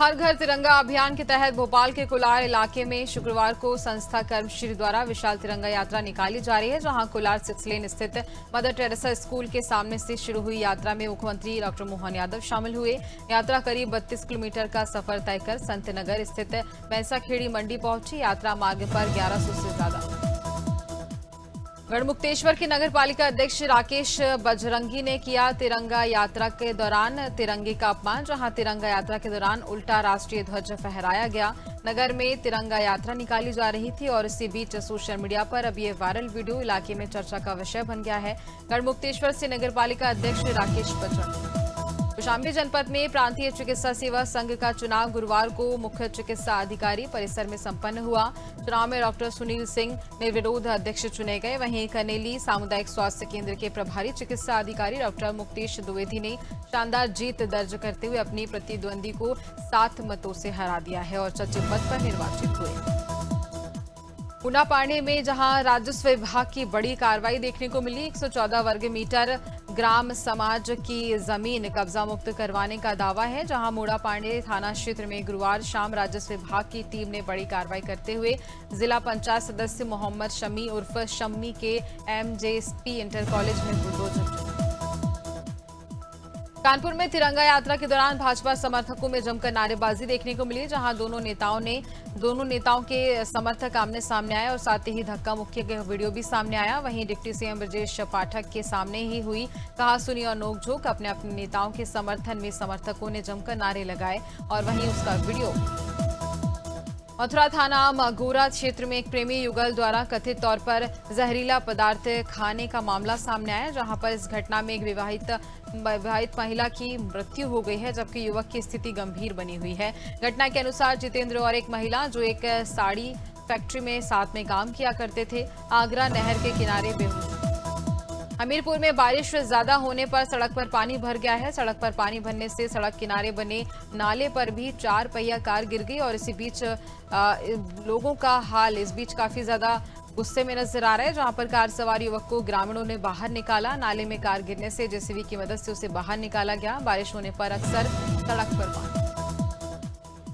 हर घर तिरंगा अभियान के तहत भोपाल के कुलार इलाके में शुक्रवार को संस्था कर्मश्री द्वारा विशाल तिरंगा यात्रा निकाली जा रही है, जहां कुलार 6 लेन स्थित मदर टेरेसा स्कूल के सामने से शुरू हुई यात्रा में मुख्यमंत्री डॉक्टर मोहन यादव शामिल हुए। यात्रा करीब 32 किलोमीटर का सफर तय कर संत नगर स्थित भैंसाखेड़ी मंडी पहुंची। यात्रा मार्ग पर 1100 से ज्यादा गढ़मुक्तेश्वर के नगर पालिका अध्यक्ष राकेश बजरंगी ने किया तिरंगा यात्रा के दौरान तिरंगे का अपमान, जहां तिरंगा यात्रा के दौरान उल्टा राष्ट्रीय ध्वज फहराया गया। नगर में तिरंगा यात्रा निकाली जा रही थी और इसी बीच सोशल मीडिया पर अब ये वायरल वीडियो इलाके में चर्चा का विषय बन गया है। गढ़मुक्तेश्वर से नगर पालिका अध्यक्ष राकेश बजरंगी। कौशाम्बी जनपद में प्रांतीय चिकित्सा सेवा संघ का चुनाव गुरुवार को मुख्य चिकित्सा अधिकारी परिसर में संपन्न हुआ। चुनाव में डॉक्टर सुनील सिंह निर्विरोध अध्यक्ष चुने गए। वहीं कनेली सामुदायिक स्वास्थ्य केंद्र के प्रभारी चिकित्सा अधिकारी डॉक्टर मुक्तेश द्विवेदी ने शानदार जीत दर्ज करते हुए अपनी प्रतिद्वंदी को 7 मतों से हरा दिया है और सचिव पद पर निर्वाचित हुए। ऊना पाणी में जहां राजस्व विभाग की बड़ी कार्रवाई देखने को मिली। 114 वर्ग मीटर ग्राम समाज की जमीन कब्जा मुक्त करवाने का दावा है, जहां मूड़ा पाणी थाना क्षेत्र में गुरुवार शाम राजस्व विभाग की टीम ने बड़ी कार्रवाई करते हुए जिला पंचायत सदस्य मोहम्मद शमी उर्फ शम्मी के एमजेएसपी इंटर कॉलेज में बुलडोजर। कानपुर में तिरंगा यात्रा के दौरान भाजपा समर्थकों में जमकर नारेबाजी देखने को मिली, जहां दोनों नेताओं के समर्थक आमने सामने आए और साथ ही धक्का मुक्की का वीडियो भी सामने आया। वहीं डिप्टी सीएम ब्रजेश पाठक के सामने ही हुई कहासुनी और नोकझोंक। अपने अपने नेताओं के समर्थन में समर्थकों ने जमकर नारे लगाए और वहीं उसका वीडियो। मथुरा थाना मगोरा क्षेत्र में एक प्रेमी युगल द्वारा कथित तौर पर जहरीला पदार्थ खाने का मामला सामने आया, जहां पर इस घटना में एक विवाहित महिला की मृत्यु हो गई है, जबकि युवक की स्थिति गंभीर बनी हुई है। घटना के अनुसार जितेंद्र और एक महिला जो एक साड़ी फैक्ट्री में साथ में काम किया करते थे, आगरा नहर के किनारे बेहोश। हमीरपुर में बारिश ज्यादा होने पर सड़क पर पानी भर गया है। सड़क पर पानी भरने से सड़क किनारे बने नाले पर भी 4 पहिया कार गिर गई और इसी बीच लोगों का हाल इस बीच काफी ज्यादा गुस्से में नजर आ रहा है, जहां पर कार सवार युवक को ग्रामीणों ने बाहर निकाला। नाले में कार गिरने से जेसीबी की मदद से उसे बाहर निकाला गया। बारिश होने पर अक्सर सड़क पर पानी।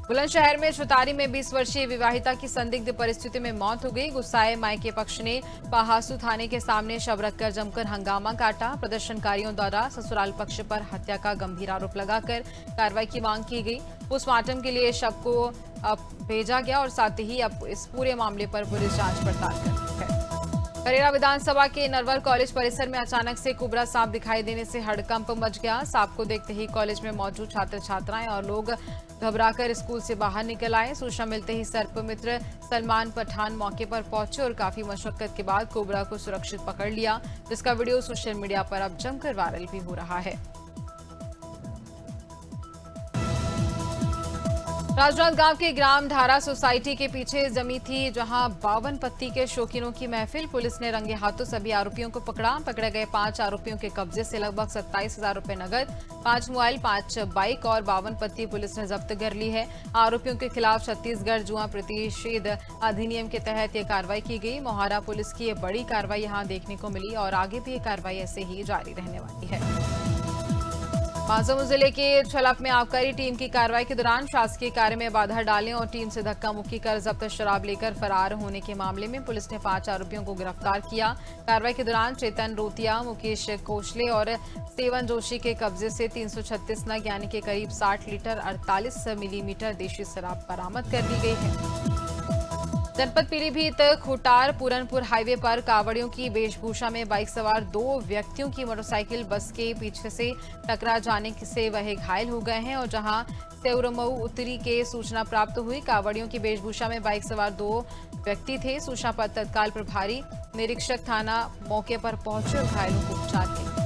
बुलंदशहर में छुतारी में 20 वर्षीय विवाहिता की संदिग्ध परिस्थिति में मौत हो गई। गुस्साए मायके पक्ष ने पहासू थाने के सामने शव रखकर जमकर हंगामा काटा। प्रदर्शनकारियों द्वारा ससुराल पक्ष पर हत्या का गंभीर आरोप लगाकर कार्रवाई की मांग की गई। पोस्टमार्टम के लिए शव को भेजा गया और साथ ही अब इस पूरे मामले पर पुलिस जांच पड़ताल कर रही है। करेरा विधानसभा के नरवर कॉलेज परिसर में अचानक से कुबरा सांप दिखाई देने से हड़कंप मच गया। सांप को देखते ही कॉलेज में मौजूद छात्र छात्राएं और लोग घबराकर स्कूल से बाहर निकल आए। सूचना मिलते ही सर्प मित्र सलमान पठान मौके पर पहुंचे और काफी मशक्कत के बाद कोबरा को सुरक्षित पकड़ लिया, जिसका वीडियो सोशल मीडिया पर अब जमकर वायरल भी हो रहा है। राजनांदगांव के ग्राम धारा सोसाइटी के पीछे जमी थी, जहां 52 पत्ती के शौकीनों की महफिल। पुलिस ने रंगे हाथों सभी आरोपियों को पकड़ा। पकड़े गए 5 आरोपियों के कब्जे से लगभग 27,000 रुपए नगद, 5 मोबाइल, 5 बाइक और 52 पत्ती पुलिस ने जब्त कर ली है। आरोपियों के खिलाफ छत्तीसगढ़ जुआ प्रतिषेध अधिनियम के तहत ये कार्रवाई की गई। मोहारा पुलिस की ये बड़ी कार्रवाई यहां देखने को मिली और आगे भी ये कार्रवाई ऐसे ही जारी रहने वाली है। महासमुंद जिले के छलप में आबकारी टीम की कार्रवाई के दौरान शासकीय कार्य में बाधा डालने और टीम से धक्का मुक्की कर जब्त शराब लेकर फरार होने के मामले में पुलिस ने 5 आरोपियों को गिरफ्तार किया। कार्रवाई के दौरान चेतन रोतिया, मुकेश कोशले और सेवन जोशी के कब्जे से 336 नग यानी कि करीब 60 लीटर 48 मिलीमीटर देशी शराब बरामद कर ली गई है। जनपद पीलीभीत खुटार पूरनपुर हाईवे पर कावड़ियों की वेशभूषा में बाइक सवार 2 व्यक्तियों की मोटरसाइकिल बस के पीछे से टकरा जाने से वह घायल हो गए हैं और जहां सेउरमऊ उत्तरी के सूचना प्राप्त हुई। कावड़ियों की वेशभूषा में बाइक सवार 2 व्यक्ति थे। सूचना पर तत्काल प्रभारी निरीक्षक थाना मौके पर पहुंचे और घायलों को उपचार किया।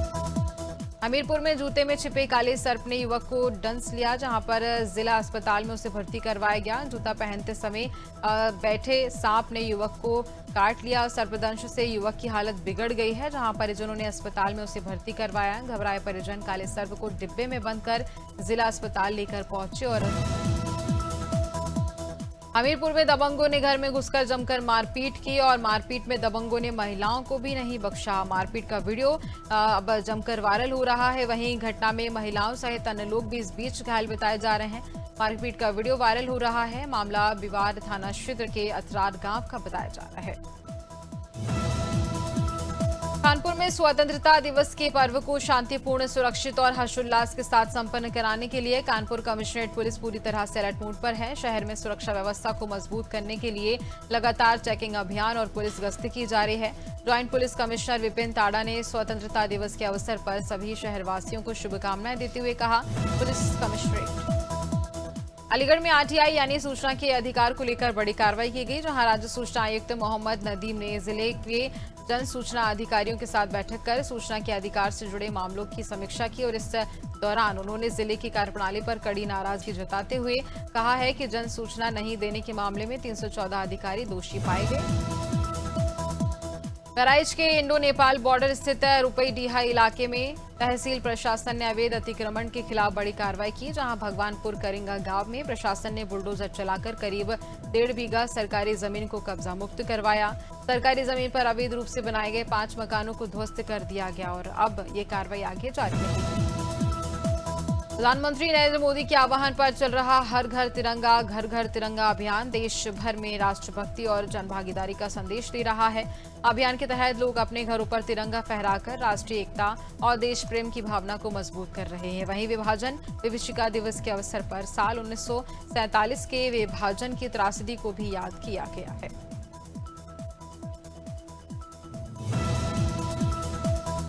हमीरपुर में जूते में छिपे काले सर्प ने युवक को डंस लिया, जहां पर जिला अस्पताल में उसे भर्ती करवाया गया। जूता पहनते समय बैठे सांप ने युवक को काट लिया। सर्पदंश से युवक की हालत बिगड़ गई है, जहां परिजनों ने अस्पताल में उसे भर्ती करवाया। घबराए परिजन काले सर्प को डिब्बे में बंद कर जिला अस्पताल लेकर पहुंचे और हमीरपुर में दबंगों ने घर में घुसकर जमकर मारपीट की और मारपीट में दबंगों ने महिलाओं को भी नहीं बख्शा। मारपीट का वीडियो अब जमकर वायरल हो रहा है। वहीं घटना में महिलाओं सहित अन्य लोग भी इस बीच घायल बताए जा रहे हैं। मारपीट का वीडियो वायरल हो रहा है। मामला बिवार थाना क्षेत्र के अतरार गांव का बताया जा रहा है। कानपुर में स्वतंत्रता दिवस के पर्व को शांतिपूर्ण, सुरक्षित और हर्षोल्लास के साथ संपन्न कराने के लिए कानपुर कमिश्नरेट पुलिस पूरी तरह से अलर्ट मोड पर है। शहर में सुरक्षा व्यवस्था को मजबूत करने के लिए लगातार चेकिंग अभियान और पुलिस गश्ती की जा रही है। ज्वाइंट पुलिस कमिश्नर विपिन ताड़ा ने स्वतंत्रता दिवस के अवसर पर सभी शहरवासियों को शुभकामनाएं देते हुए कहा, पुलिस कमिश्नरेट अलीगढ़ में आरटीआई यानी सूचना के अधिकार को लेकर बड़ी कार्रवाई की गई, जहां राज्य सूचना आयुक्त मोहम्मद नदीम ने जिले के जन सूचना अधिकारियों के साथ बैठक कर सूचना के अधिकार से जुड़े मामलों की समीक्षा की और इस दौरान उन्होंने जिले की कार्यप्रणाली पर कड़ी नाराजगी जताते हुए कहा है कि जन सूचना नहीं देने के मामले में 314 अधिकारी दोषी पाए गए। बहराइच के इंडो नेपाल बॉर्डर स्थित रुपईडीहा इलाके में तहसील प्रशासन ने अवैध अतिक्रमण के खिलाफ बड़ी कार्रवाई की, जहां भगवानपुर करिंगा गांव में प्रशासन ने बुलडोजर चलाकर करीब 1.5 बीघा सरकारी जमीन को कब्जा मुक्त करवाया। सरकारी जमीन पर अवैध रूप से बनाए गए 5 मकानों को ध्वस्त कर दिया गया और अब ये कार्रवाई आगे जारी रहेगी। प्रधानमंत्री नरेंद्र मोदी के आह्वान पर चल रहा हर घर तिरंगा, घर घर तिरंगा अभियान देश भर में राष्ट्रभक्ति और जनभागीदारी का संदेश दे रहा है। अभियान के तहत लोग अपने घरों पर तिरंगा फहराकर राष्ट्रीय एकता और देश प्रेम की भावना को मजबूत कर रहे हैं। वहीं विभाजन विभीषिका दिवस के अवसर पर साल 1947 के विभाजन की त्रासदी को भी याद किया गया है।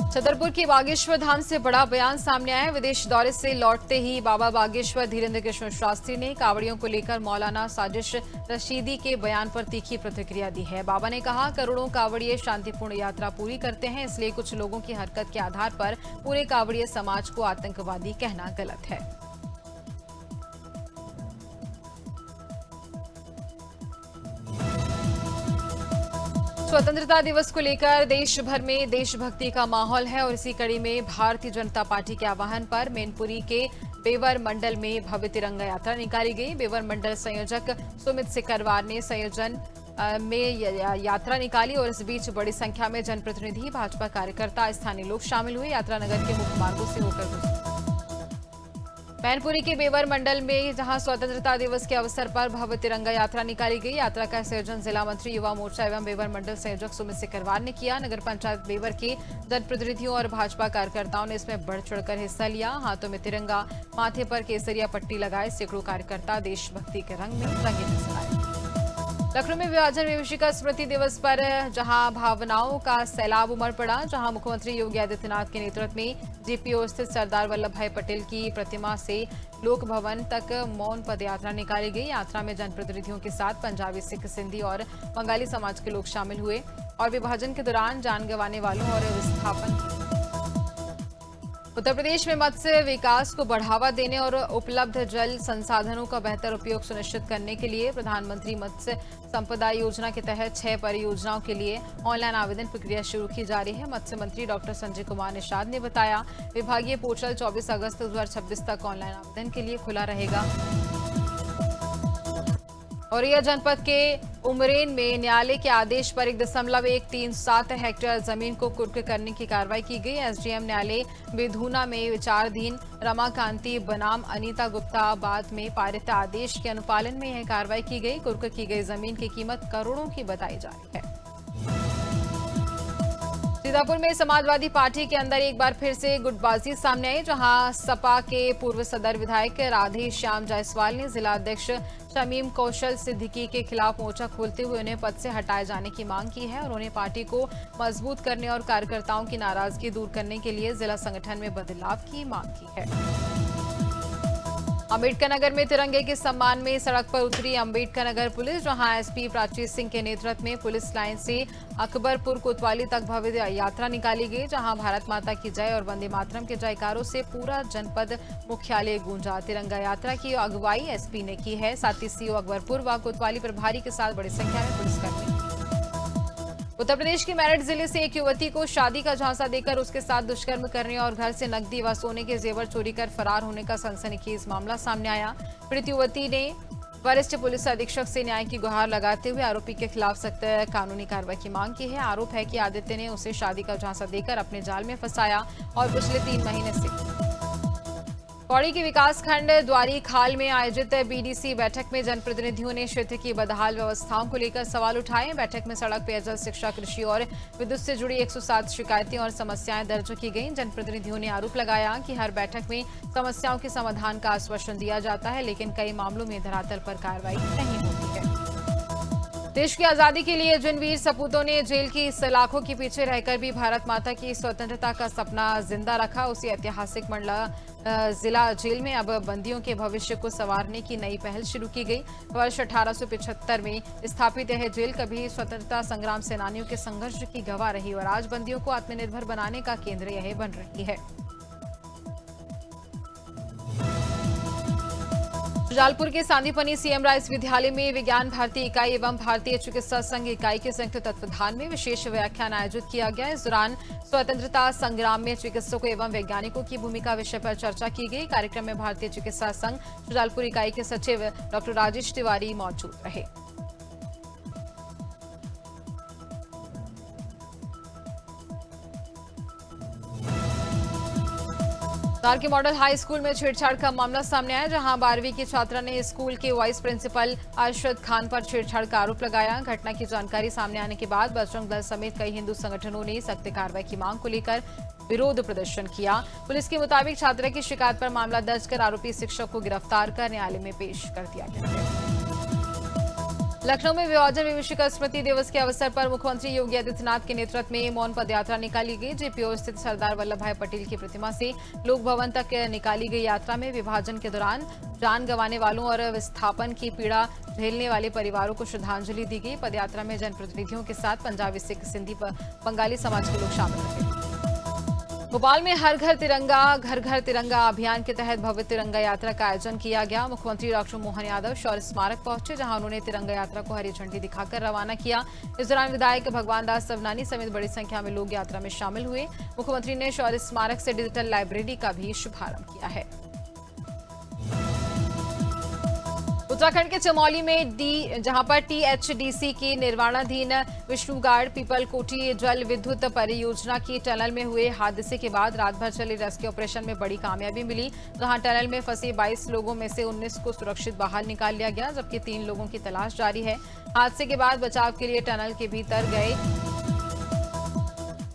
छतरपुर के बागेश्वर धाम से बड़ा बयान सामने आया। विदेश दौरे से लौटते ही बाबा बागेश्वर धीरेन्द्र कृष्ण शास्त्री ने कांवड़ियों को लेकर मौलाना साजिश रशीदी के बयान पर तीखी प्रतिक्रिया दी है। बाबा ने कहा, करोड़ों कांवड़िये शांतिपूर्ण यात्रा पूरी करते हैं, इसलिए कुछ लोगों की हरकत के आधार पर पूरे कांवड़िये समाज को आतंकवादी कहना गलत है। स्वतंत्रता दिवस को लेकर देश भर में देशभक्ति का माहौल है और इसी कड़ी में भारतीय जनता पार्टी के आह्वान पर मैनपुरी के बेवर मंडल में भव्य तिरंगा यात्रा निकाली गई। बेवर मंडल संयोजक सुमित सिकरवार ने संयोजन में यात्रा निकाली और इस बीच बड़ी संख्या में जनप्रतिनिधि, भाजपा कार्यकर्ता, स्थानीय लोग शामिल हुए। यात्रा नगर के मुख्य मार्गों से होकर गुजरी। मैनपुरी के बेवर मंडल में जहां स्वतंत्रता दिवस के अवसर पर भव्य तिरंगा यात्रा निकाली गई। यात्रा का संयोजन जिला मंत्री युवा मोर्चा एवं बेवर मंडल संयोजक सुमित सिकरवार ने किया। नगर पंचायत बेवर के जनप्रतिनिधियों और भाजपा कार्यकर्ताओं ने इसमें बढ़ चढ़कर हिस्सा लिया। हाथों में तिरंगा, माथे पर केसरिया पट्टी लगाए सैकड़ों कार्यकर्ता देशभक्ति के रंग में रंगे नजर आए। लखनऊ में विभाजन विभीषिका स्मृति दिवस पर जहां भावनाओं का सैलाब उमड़ पड़ा, जहां मुख्यमंत्री योगी आदित्यनाथ के नेतृत्व में जीपीओ स्थित सरदार वल्लभ भाई पटेल की प्रतिमा से लोक भवन तक मौन पदयात्रा निकाली गई। यात्रा में जनप्रतिनिधियों के साथ पंजाबी, सिख, सिंधी और बंगाली समाज के लोग शामिल हुए और विभाजन के दौरान जान गंवाने वालों और विस्थापन। उत्तर प्रदेश में मत्स्य विकास को बढ़ावा देने और उपलब्ध जल संसाधनों का बेहतर उपयोग सुनिश्चित करने के लिए प्रधानमंत्री मत्स्य संपदा योजना के तहत 6 परियोजनाओं के लिए ऑनलाइन आवेदन प्रक्रिया शुरू की जा रही है। मत्स्य मंत्री डॉक्टर संजय कुमार निषाद ने बताया, विभागीय पोर्टल 24 अगस्त 2026 तक ऑनलाइन आवेदन के लिए खुला रहेगा। औरैया जनपद के उमरेन में न्यायालय के आदेश पर 1.137 हेक्टेयर जमीन को कुर्क करने की कार्रवाई की गई। एसडीएम न्यायालय बेधूना में विचाराधीन रमाकांति बनाम अनीता गुप्ता बाद में पारित आदेश के अनुपालन में यह कार्रवाई की गई। कुर्क की गई जमीन की कीमत करोड़ों की बताई जा रही है। सीतापुर में समाजवादी पार्टी के अंदर एक बार फिर से गुटबाजी सामने आई, जहां सपा के पूर्व सदर विधायक राधे श्याम जायसवाल ने जिला अध्यक्ष शमीम कौशल सिद्दीकी के खिलाफ मोर्चा खोलते हुए उन्हें पद से हटाए जाने की मांग की है और उन्हें पार्टी को मजबूत करने और कार्यकर्ताओं की नाराजगी दूर करने के लिए जिला संगठन में बदलाव की मांग की है। अम्बेडकर नगर में तिरंगे के सम्मान में सड़क पर उतरी अम्बेडकर नगर पुलिस, जहां एसपी प्राची सिंह के नेतृत्व में पुलिस लाइन से अकबरपुर कोतवाली तक भव्य यात्रा निकाली गई, जहां भारत माता की जय और वंदे मातरम के जयकारों से पूरा जनपद मुख्यालय गूंजा। तिरंगा यात्रा की अगुवाई एसपी ने की है, साथ ही सीओ अकबरपुर व कोतवाली प्रभारी के साथ बड़ी संख्या में पुलिसकर्मी। उत्तर प्रदेश के मेरठ जिले से एक युवती को शादी का झांसा देकर उसके साथ दुष्कर्म करने और घर से नकदी व सोने के जेवर चोरी कर फरार होने का सनसनीखेज मामला सामने आया। पीड़ित युवती ने वरिष्ठ पुलिस अधीक्षक से न्याय की गुहार लगाते हुए आरोपी के खिलाफ सख्त कानूनी कार्रवाई की मांग की है। आरोप है कि आदित्य ने उसे शादी का झांसा देकर अपने जाल में फंसाया और पिछले 3 महीने से पौड़ी के विकासखंड द्वारी खाल में आयोजित बीडीसी बैठक में जनप्रतिनिधियों ने क्षेत्र की बदहाल व्यवस्थाओं को लेकर सवाल उठाए। बैठक में सड़क, पेयजल, शिक्षा, कृषि और विद्युत से जुड़ी 107 शिकायतें और समस्याएं दर्ज की गईं। जनप्रतिनिधियों ने आरोप लगाया कि हर बैठक में समस्याओं के समाधान का आश्वासन दिया जाता है, लेकिन कई मामलों में धरातल पर कार्रवाई नहीं होती है। देश की आजादी के लिए जिन वीर सपूतों ने जेल की सलाखों के पीछे रहकर भी भारत माता की स्वतंत्रता का सपना जिंदा रखा, उसी ऐतिहासिक मंडला जिला जेल में अब बंदियों के भविष्य को संवारने की नई पहल शुरू की गई। वर्ष 1875 में स्थापित यह जेल कभी स्वतंत्रता संग्राम सेनानियों के संघर्ष की गवाह रही और आज बंदियों को आत्मनिर्भर बनाने का केंद्र यह बन रही है। जालपुर के सांदीपनी सीएम राइस विद्यालय में विज्ञान भारती इकाई एवं भारतीय चिकित्सा संघ इकाई के संयुक्त तत्वाधान में विशेष व्याख्यान आयोजित किया गया। इस दौरान स्वतंत्रता संग्राम में चिकित्सकों एवं वैज्ञानिकों की भूमिका विषय पर चर्चा की गई। कार्यक्रम में भारतीय चिकित्सा संघ जालपुर इकाई के सचिव डॉक्टर राजेश तिवारी मौजूद रहे। धार के मॉडल हाई स्कूल में छेड़छाड़ का मामला सामने आया, जहां 12वीं की छात्रा ने स्कूल के वाइस प्रिंसिपल अरशद खान पर छेड़छाड़ का आरोप लगाया। घटना की जानकारी सामने आने के बाद बजरंग दल समेत कई हिंदू संगठनों ने सख्त कार्रवाई की मांग को लेकर विरोध प्रदर्शन किया। पुलिस के मुताबिक छात्रा की शिकायत पर मामला दर्ज कर आरोपी शिक्षक को गिरफ्तार कर न्यायालय में पेश कर दिया गया है। लखनऊ में विभाजन विमर्शक स्मृति दिवस के अवसर पर मुख्यमंत्री योगी आदित्यनाथ के नेतृत्व में मौन पदयात्रा निकाली गई। जेपीओ स्थित सरदार वल्लभ भाई पटेल की प्रतिमा से लोक भवन तक निकाली गई यात्रा में विभाजन के दौरान जान गंवाने वालों और विस्थापन की पीड़ा झेलने वाले परिवारों को श्रद्धांजलि दी गई। पदयात्रा में जनप्रतिनिधियों के साथ पंजाबी, सिख, सिंधी, बंगाली समाज के लोग शामिल रहे। भोपाल में हर घर तिरंगा घर घर तिरंगा अभियान के तहत भव्य तिरंगा यात्रा का आयोजन किया गया। मुख्यमंत्री डॉक्टर मोहन यादव शौर्य स्मारक पहुंचे, जहां उन्होंने तिरंगा यात्रा को हरी झंडी दिखाकर रवाना किया। इस दौरान विधायक भगवान दास सवनानी समेत बड़ी संख्या में लोग यात्रा में शामिल हुए। मुख्यमंत्री ने शौर्य स्मारक से डिजिटल लाइब्रेरी का भी शुभारंभ किया है। उत्तराखंड के चमोली में जहां पर टीएचडीसी की निर्माणाधीन विष्णुगाड़ पीपलकोटी जल विद्युत परियोजना की टनल में हुए हादसे के बाद रात भर चले रेस्क्यू ऑपरेशन में बड़ी कामयाबी मिली, जहां टनल में फंसे 22 लोगों में से 19 को सुरक्षित बाहर निकाल लिया गया, जबकि 3 लोगों की तलाश जारी है। हादसे के बाद बचाव के लिए टनल के भीतर गए।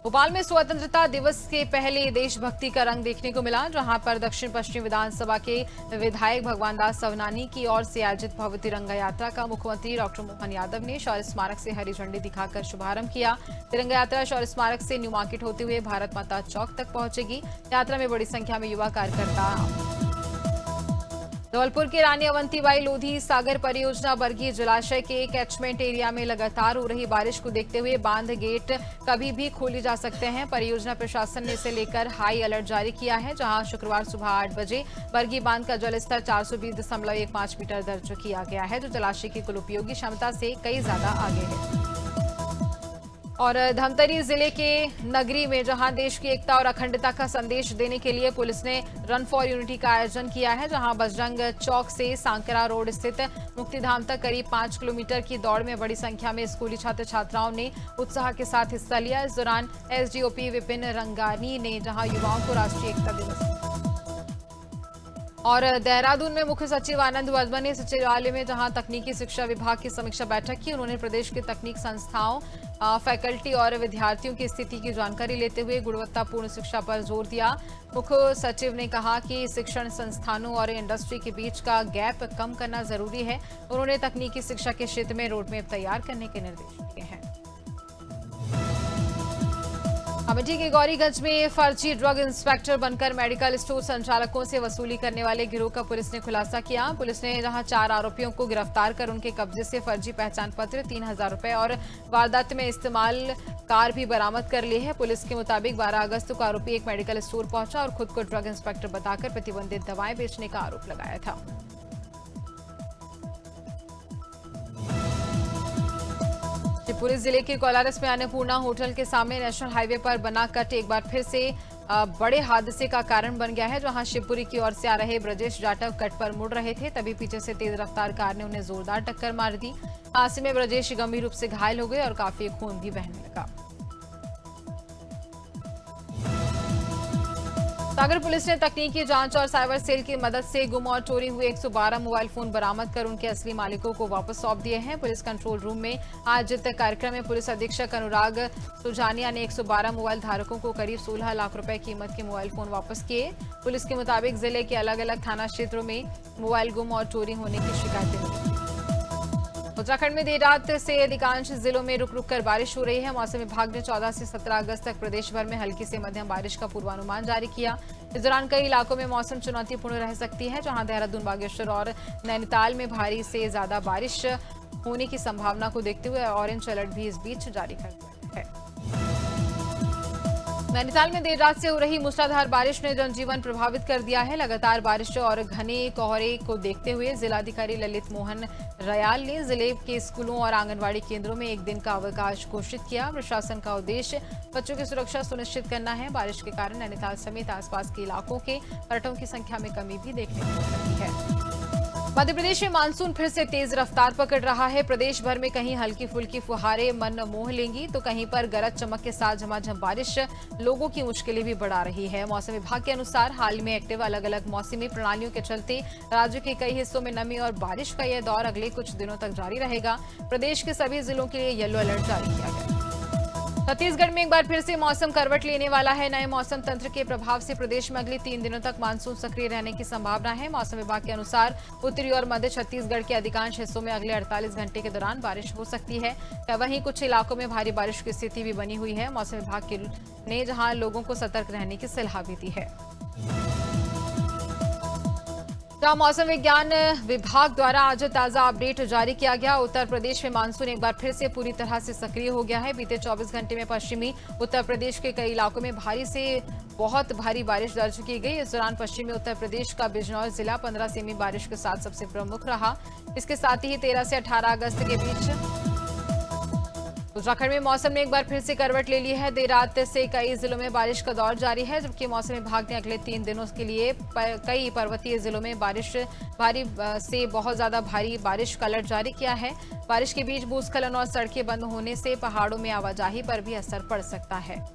भोपाल में स्वतंत्रता दिवस के पहले देशभक्ति का रंग देखने को मिला, जहां पर दक्षिण पश्चिम विधानसभा के विधायक भगवान दास सवनानी की ओर से आयोजित भव्य तिरंगा यात्रा का मुख्यमंत्री डॉक्टर मोहन यादव ने शौर्य स्मारक से हरी झंडी दिखाकर शुभारंभ किया। तिरंगा यात्रा शौर्य स्मारक से न्यू मार्केट होते हुए भारत माता चौक तक पहुंचेगी। यात्रा में बड़ी संख्या में युवा कार्यकर्ता। धौलपुर के रानी अवंतीबाई लोधी सागर परियोजना बरगी जलाशय के कैचमेंट एरिया में लगातार हो रही बारिश को देखते हुए बांध गेट कभी भी खोले जा सकते हैं। परियोजना प्रशासन ने इसे लेकर हाई अलर्ट जारी किया है, जहां शुक्रवार सुबह 8 बजे बरगी बांध का जलस्तर 420.15 मीटर दर्ज किया गया है, जो जलाशय की कुल उपयोगी क्षमता से कई ज्यादा आगे है। और धमतरी जिले के नगरी में जहां देश की एकता और अखंडता का संदेश देने के लिए पुलिस ने रन फॉर यूनिटी का आयोजन किया है, जहां बजरंग चौक से सांकरा रोड स्थित मुक्तिधाम तक करीब 5 किलोमीटर की दौड़ में बड़ी संख्या में स्कूली छात्र छात्राओं ने उत्साह के साथ हिस्सा लिया। इस दौरान एसडीओपी विपिन रंगानी ने जहां युवाओं को राष्ट्रीय एकता दिवस और देहरादून में मुख्य सचिव आनंद वर्धमान ने सचिवालय में जहां तकनीकी शिक्षा विभाग की समीक्षा बैठक की। उन्होंने प्रदेश के तकनीक संस्थाओं, फैकल्टी और विद्यार्थियों की स्थिति की जानकारी लेते हुए गुणवत्तापूर्ण शिक्षा पर जोर दिया। मुख्य सचिव ने कहा कि शिक्षण संस्थानों और इंडस्ट्री के बीच का गैप कम करना जरूरी है। उन्होंने तकनीकी शिक्षा के क्षेत्र में रोडमैप तैयार करने के निर्देश दिए हैं। अमेठी के गौरीगंज में फर्जी ड्रग इंस्पेक्टर बनकर मेडिकल स्टोर संचालकों से वसूली करने वाले गिरोह का पुलिस ने खुलासा किया। पुलिस ने जहां 4 आरोपियों को गिरफ्तार कर उनके कब्जे से फर्जी पहचान पत्र, 3000 रुपए और वारदात में इस्तेमाल कार भी बरामद कर ली है। पुलिस के मुताबिक 12 अगस्त को आरोपी एक मेडिकल स्टोर पहुंचा और खुद को ड्रग इंस्पेक्टर बताकर प्रतिबंधित दवाएं बेचने का आरोप लगाया था। शिवपुरी जिले के कोलारस में अन्नपूर्णा होटल के सामने नेशनल हाईवे पर बना कट एक बार फिर से बड़े हादसे का कारण बन गया है, जहां शिवपुरी की ओर से आ रहे ब्रजेश जाटव कट पर मुड़ रहे थे, तभी पीछे से तेज रफ्तार कार ने उन्हें जोरदार टक्कर मार दी। हादसे में ब्रजेश गंभीर रूप से घायल हो गए और काफी खून भी बहने लगा। सागर पुलिस ने तकनीकी जांच और साइबर सेल की मदद से गुम और चोरी हुए 112 मोबाइल फोन बरामद कर उनके असली मालिकों को वापस सौंप दिए हैं। पुलिस कंट्रोल रूम में आयोजित कार्यक्रम में पुलिस अधीक्षक अनुराग सुजानिया ने 112 मोबाइल धारकों को करीब 16 लाख रुपए कीमत के मोबाइल फोन वापस किए। पुलिस के मुताबिक जिले के अलग अलग थाना क्षेत्रों में मोबाइल गुम और चोरी होने की शिकायतें मिली। उत्तराखंड में देर रात से अधिकांश जिलों में रुक रुक कर बारिश हो रही है। मौसम विभाग ने 14 से 17 अगस्त तक प्रदेश भर में हल्की से मध्यम बारिश का पूर्वानुमान जारी किया। इस दौरान कई इलाकों में मौसम चुनौतीपूर्ण रह सकती है, जहां देहरादून, बागेश्वर और नैनीताल में भारी से ज्यादा बारिश होने की संभावना को देखते हुए ऑरेंज अलर्ट भी इस बीच जारी कर दिया है। नैनीताल में देर रात से हो रही मूसलाधार बारिश ने जनजीवन प्रभावित कर दिया है। लगातार बारिश और घने कोहरे को देखते हुए जिलाधिकारी ललित मोहन रयाल ने जिले के स्कूलों और आंगनबाड़ी केंद्रों में एक दिन का अवकाश घोषित किया। प्रशासन का उद्देश्य बच्चों की सुरक्षा सुनिश्चित करना है। बारिश के कारण नैनीताल समेत आसपास के इलाकों के पर्यटकों की संख्या में कमी भी देखने को मिल रही है। मध्य प्रदेश में मानसून फिर से तेज रफ्तार पकड़ रहा है। प्रदेश भर में कहीं हल्की फुल्की फुहारें मन मोह लेंगी तो कहीं पर गरज चमक के साथ झमाझम बारिश लोगों की मुश्किलें भी बढ़ा रही है। मौसम विभाग के अनुसार हाल में एक्टिव अलग अलग मौसमी प्रणालियों के चलते राज्य के कई हिस्सों में नमी और बारिश का यह दौर अगले कुछ दिनों तक जारी रहेगा। प्रदेश के सभी जिलों के लिए येलो अलर्ट जारी किया गया। छत्तीसगढ़ में एक बार फिर से मौसम करवट लेने वाला है। नए मौसम तंत्र के प्रभाव से प्रदेश में अगले 3 दिनों तक मानसून सक्रिय रहने की संभावना है। मौसम विभाग के अनुसार उत्तरी और मध्य छत्तीसगढ़ के अधिकांश हिस्सों में अगले 48 घंटे के दौरान बारिश हो सकती है। वहीं कुछ इलाकों में भारी बारिश की स्थिति भी बनी हुई है। मौसम विभाग ने जहां लोगों को सतर्क रहने की सलाह भी दी है। जहां मौसम विज्ञान विभाग द्वारा आज ताजा अपडेट जारी किया गया। उत्तर प्रदेश में मानसून एक बार फिर से पूरी तरह से सक्रिय हो गया है। बीते 24 घंटे में पश्चिमी उत्तर प्रदेश के कई इलाकों में भारी से बहुत भारी बारिश दर्ज की गई। इस दौरान पश्चिमी उत्तर प्रदेश का बिजनौर जिला 15 सेमी बारिश के साथ सबसे प्रमुख रहा। इसके साथ ही 13 से 18 अगस्त के बीच उत्तराखंड में मौसम ने एक बार फिर से करवट ले ली है। देर रात से कई जिलों में बारिश का दौर जारी है, जबकि मौसम विभाग ने अगले 3 दिनों के लिए कई पर्वतीय जिलों में भारी से बहुत ज्यादा भारी बारिश का अलर्ट जारी किया है। बारिश के बीच भूस्खलन और सड़कें बंद होने से पहाड़ों में आवाजाही पर भी असर पड़ सकता है।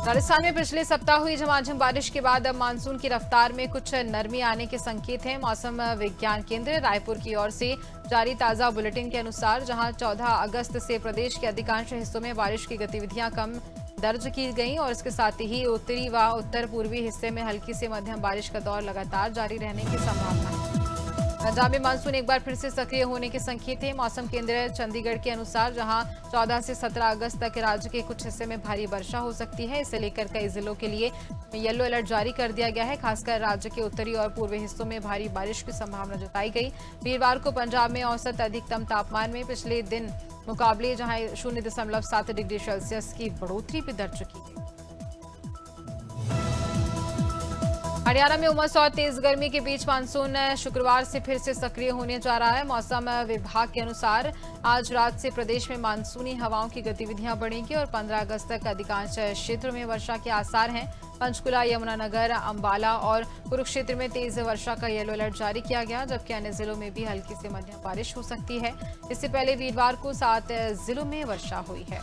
राजस्थान में पिछले सप्ताह हुई झमाझम बारिश के बाद अब मानसून की रफ्तार में कुछ नरमी आने के संकेत हैं। मौसम विज्ञान केंद्र रायपुर की ओर से जारी ताजा बुलेटिन के अनुसार जहां 14 अगस्त से प्रदेश के अधिकांश हिस्सों में बारिश की गतिविधियां कम दर्ज की गई और इसके साथ ही उत्तरी व उत्तर पूर्वी हिस्से में हल्की से मध्यम बारिश का दौर लगातार जारी रहने की संभावना है। पंजाब में मानसून एक बार फिर से सक्रिय होने के संकेत हैं। मौसम केंद्र चंडीगढ़ के अनुसार जहां 14 से 17 अगस्त तक राज्य के कुछ हिस्से में भारी वर्षा हो सकती है। इसे लेकर कई जिलों के लिए येलो अलर्ट जारी कर दिया गया है। खासकर राज्य के उत्तरी और पूर्वी हिस्सों में भारी बारिश की संभावना जताई गई। वीरवार को पंजाब में औसत अधिकतम तापमान में पिछले दिन मुकाबले जहां 0.7 डिग्री सेल्सियस की बढ़ोतरी भी दर्ज की गई। हरियाणा में उमस और तेज गर्मी के बीच मानसून शुक्रवार से फिर से सक्रिय होने जा रहा है। मौसम विभाग के अनुसार आज रात से प्रदेश में मानसूनी हवाओं की गतिविधियां बढ़ेंगी और 15 अगस्त तक अधिकांश क्षेत्रों में वर्षा के आसार हैं। पंचकुला, यमुनानगर, अंबाला और कुरुक्षेत्र में तेज वर्षा का येलो अलर्ट जारी किया गया, जबकि अन्य जिलों में भी हल्की से मध्यम बारिश हो सकती है। इससे पहले वीरवार को 7 जिलों में वर्षा हुई है।